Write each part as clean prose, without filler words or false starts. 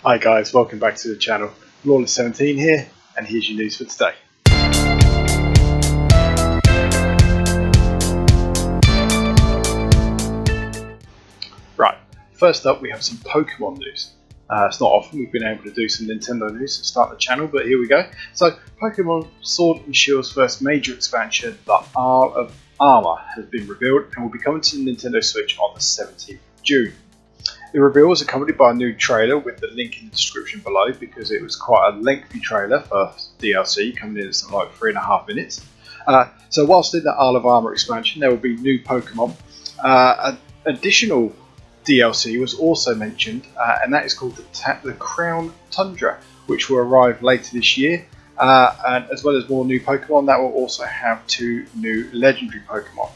Hi guys, welcome back to the channel. Lawless17 here, and here's your news for today. Right, first up we have some Pokemon news. It's not often we've been able to do some Nintendo news to start the channel, but here we go. So, Pokemon Sword and Shield's first major expansion, the Isle of Armor, has been revealed and will be coming to the Nintendo Switch on the 17th of June. The reveal was accompanied by a new trailer with the link in the description below because it was quite a lengthy trailer for DLC, coming in at something like 3.5 minutes. So whilst in the Isle of Armor expansion there will be new Pokemon, additional DLC was also mentioned, and that is called the Crown Tundra, which will arrive later this year, and as well as more new Pokemon that will also have 2 new legendary Pokemon.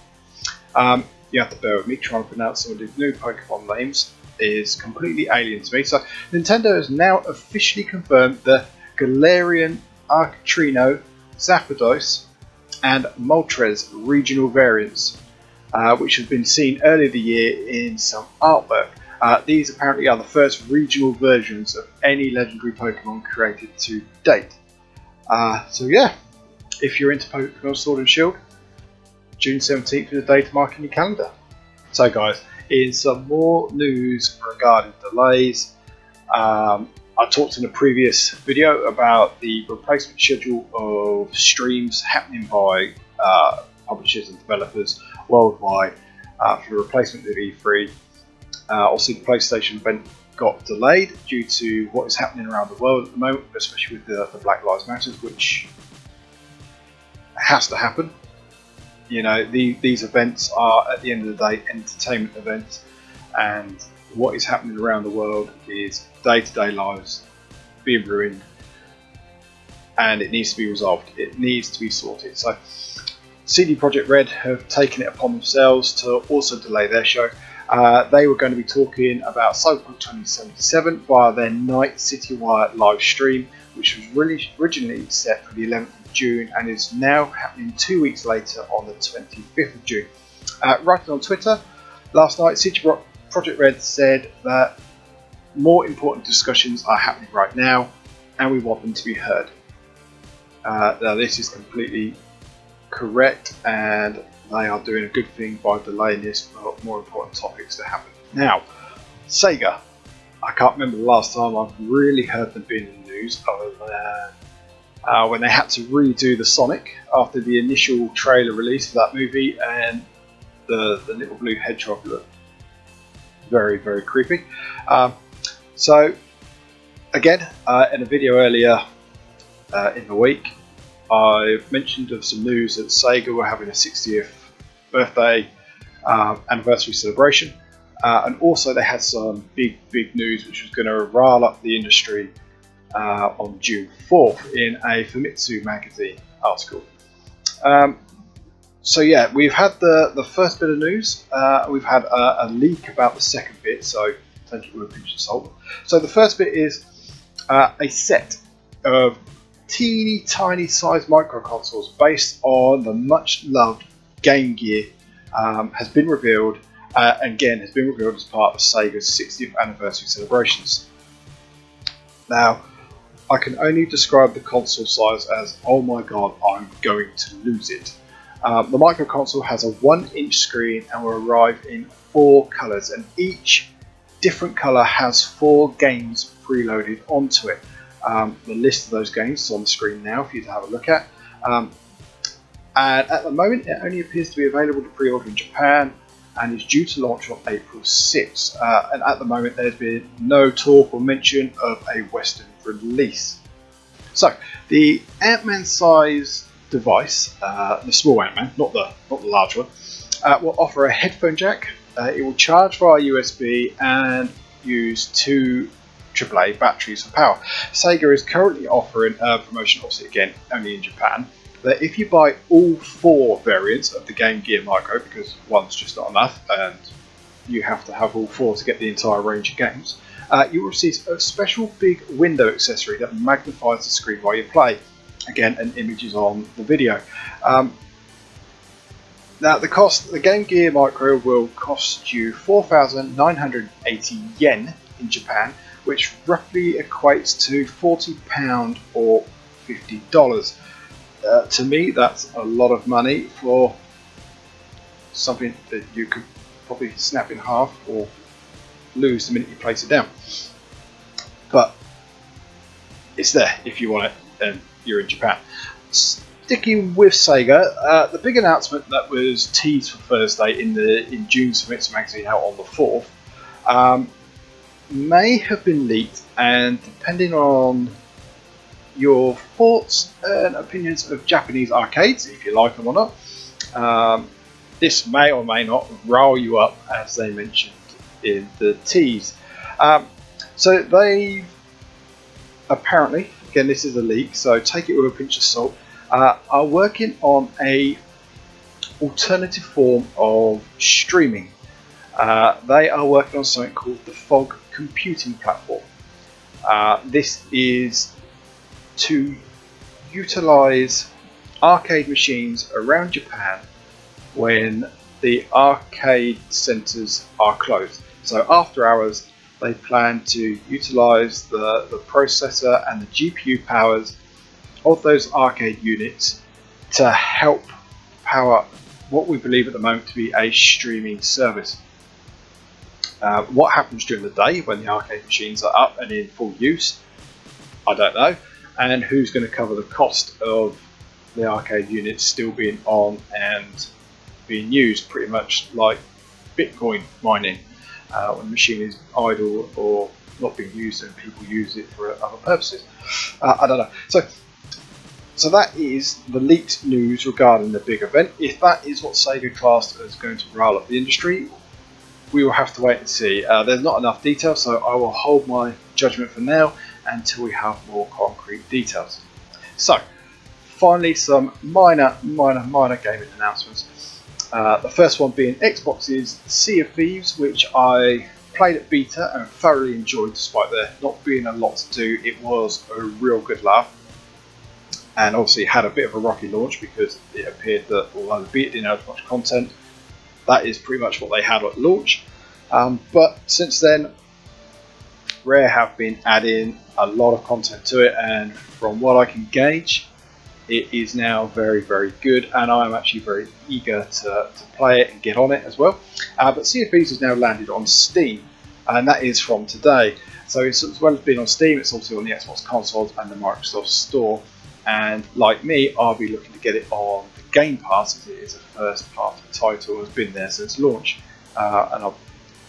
You have to bear with me trying to pronounce some of these new Pokemon names. Is completely alien to me. So Nintendo has now officially confirmed the Galarian, Arcanino, Zapdos and Moltres regional variants, which have been seen earlier the year in some artwork. These apparently are the first regional versions of any legendary Pokemon created to date. So yeah, if you're into Pokemon Sword and Shield, June 17th is the day to mark in your calendar. So guys, in some more news regarding delays, I talked in a previous video about the replacement schedule of streams happening by publishers and developers worldwide for the replacement of E3. Obviously the PlayStation event got delayed due to what is happening around the world at the moment, especially with the Black Lives Matter, which has to happen. You know, these events are, at the end of the day, entertainment events, and what is happening around the world is day-to-day lives being ruined, and it needs to be resolved. It needs to be sorted. So, CD Projekt Red have taken it upon themselves to also delay their show. They were going to be talking about Cyberpunk 2077 via their Night Citywire live stream, which was really originally set for the 11th of June and is now happening 2 weeks later on the 25th of June. Writing on Twitter last night, CD Projekt Red said that more important discussions are happening right now and we want them to be heard. Now this is completely correct, and they are doing a good thing by delaying this for more important topics to happen. Now, Sega. I can't remember the last time I've really heard them being in the news other than when they had to redo the Sonic after the initial trailer release of that movie, and the little blue hedgehog looked very, very creepy. So again, in a video earlier in the week, I mentioned of some news that Sega were having a 60th birthday anniversary celebration. And also they had some big news which was going to rile up the industry on June 4th in a Famitsu magazine article. So yeah, we've had the first bit of news. We've had a leak about the second bit, so take it with a pinch of salt. So the first bit is a set of teeny tiny sized micro consoles based on the much loved Game Gear has been revealed. Again, has been revealed as part of Sega's 60th anniversary celebrations. Now, I can only describe the console size as, oh my god, I'm going to lose it. The micro console has a 1-inch screen and will arrive in 4 colours, and each different colour has 4 games preloaded onto it. The list of those games is on the screen now for you to have a look at. And at the moment, it only appears to be available to pre-order in Japan, and is due to launch on April 6th. And at the moment there's been no talk or mention of a Western release. So the Ant-Man size device, the small Ant-Man, not the large one, will offer a headphone jack. It will charge via USB and use 2 AAA batteries for power. Sega is currently offering a promotion, obviously again only in Japan, that if you buy all 4 variants of the Game Gear Micro, because one's just not enough and you have to have all 4 to get the entire range of games, you will receive a special big window accessory that magnifies the screen while you play. Again, an image is on the video. Now the Game Gear Micro will cost you 4,980 yen in Japan, which roughly equates to £40 or $50. To me, that's a lot of money for something that you could probably snap in half or lose the minute you place it down. But it's there if you want it, and you're in Japan. Sticking with Sega, the big announcement that was teased for Thursday in June's Famitsu magazine out on the 4th may have been leaked, and depending on your thoughts and opinions of Japanese arcades, if you like them or not, this may or may not rile you up, as they mentioned in the tease. So they apparently, again this is a leak, so take it with a pinch of salt, are working on a alternative form of streaming. They are working on something called the Fog Computing Platform. This is to utilize arcade machines around Japan when the arcade centers are closed. So after hours, they plan to utilize the processor and the GPU powers of those arcade units to help power what we believe at the moment to be a streaming service. What happens during the day when the arcade machines are up and in full use, I don't know. And who's going to cover the cost of the arcade units still being on and being used, pretty much like Bitcoin mining, when the machine is idle or not being used and people use it for other purposes. I don't know. So that is the leaked news regarding the big event. If that is what Sega classed as going to rile up the industry, we will have to wait and see. There's not enough detail, so I will hold my judgment for now until we have more concrete details. So, finally, some minor gaming announcements. The first one being Xbox's Sea of Thieves, which I played at beta and thoroughly enjoyed despite there not being a lot to do. It was a real good laugh, and obviously had a bit of a rocky launch because it appeared that although the beta didn't have much content, that is pretty much what they had at launch. But since then, Rare have been adding a lot of content to it, and from what I can gauge, it is now very, very good, and I am actually very eager to play it and get on it as well. But Sea of Thieves has now landed on Steam, and that is from today. So it's, as well as being on Steam, it's also on the Xbox consoles and the Microsoft Store. And like me, I'll be looking to get it on the Game Pass, as it is a first-party title, has been there since launch, and I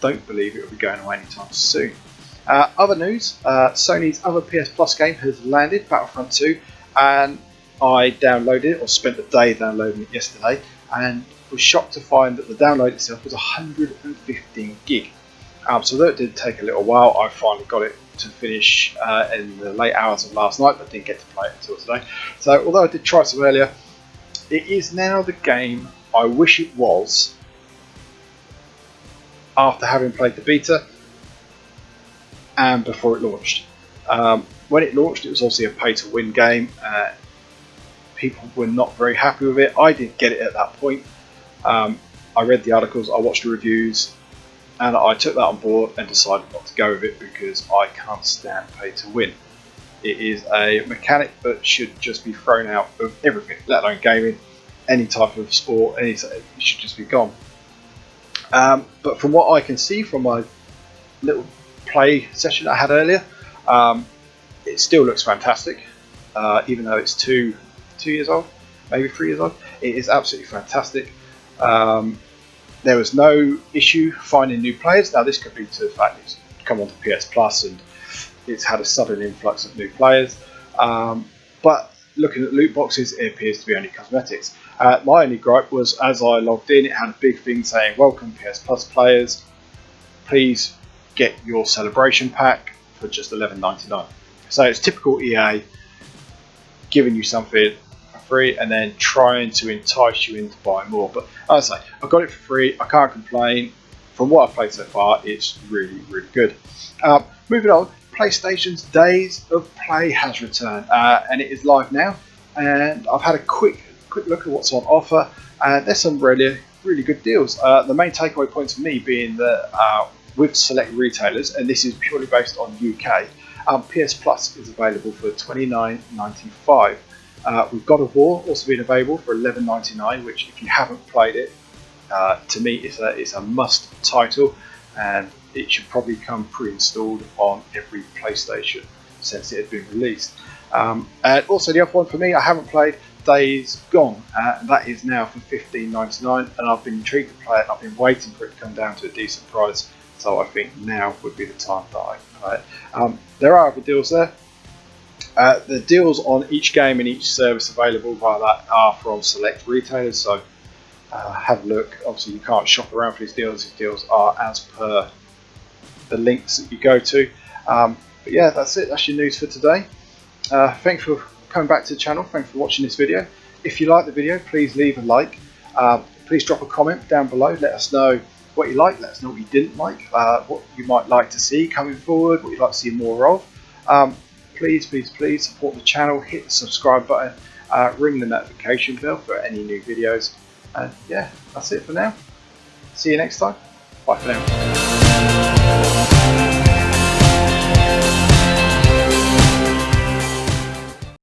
don't believe it will be going away anytime soon. Other news, Sony's other PS Plus game has landed, Battlefront 2, and I downloaded it, or spent the day downloading it yesterday, and was shocked to find that the download itself was 115 gig. So though it did take a little while, I finally got it to finish in the late hours of last night, but didn't get to play it until today. So although I did try some earlier, it is now the game I wish it was after having played the beta and before it launched. When it launched, it was obviously a pay-to-win game. People were not very happy with it. I didn't get it at that point. I read the articles, I watched the reviews, and I took that on board and decided not to go with it because I can't stand pay-to-win. It is a mechanic that should just be thrown out of everything, let alone gaming, any type of sport, it should just be gone. But from what I can see from my little play session I had earlier, it still looks fantastic, even though it's two years old, maybe 3 years old. It is absolutely fantastic. There was no issue finding new players. Now this could be to the fact it's come onto PS Plus and it's had a sudden influx of new players. But looking at loot boxes, it appears to be only cosmetics. My only gripe was as I logged in, it had a big thing saying, "Welcome PS Plus players. Please get your celebration pack for just $11.99." So it's typical EA giving you something for free and then trying to entice you into buying more. But as I say, I got it for free. I can't complain. From what I've played so far, it's really, really good. Moving on, PlayStation's Days of Play has returned, and it is live now. And I've had a quick look at what's on offer, and there's some really, really good deals. The main takeaway points for me being that with select retailers, and this is purely based on UK. PS Plus is available for $29.95. We've God of War also being available for $11.99, which if you haven't played it, to me it's a must title, and it should probably come pre-installed on every PlayStation since it had been released. And also the other one for me I haven't played, Days Gone, and that is now for $15.99, and I've been intrigued to play it. I've been waiting for it to come down to a decent price, so I think now would be the time that I play it. There are other deals there. The deals on each game and each service available via that are from select retailers, so have a look. Obviously you can't shop around for these deals. These deals are as per the links that you go to. But yeah, that's it. That's your news for today. Thanks for coming back to the channel. Thanks for watching this video. If you like the video, please leave a like. Please drop a comment down below. Let us know what you like. Let us know what you didn't like. What you might like to see coming forward. What you'd like to see more of. Please support the channel. Hit the subscribe button. Ring the notification bell for any new videos. And yeah, that's it for now. See you next time. Bye for now.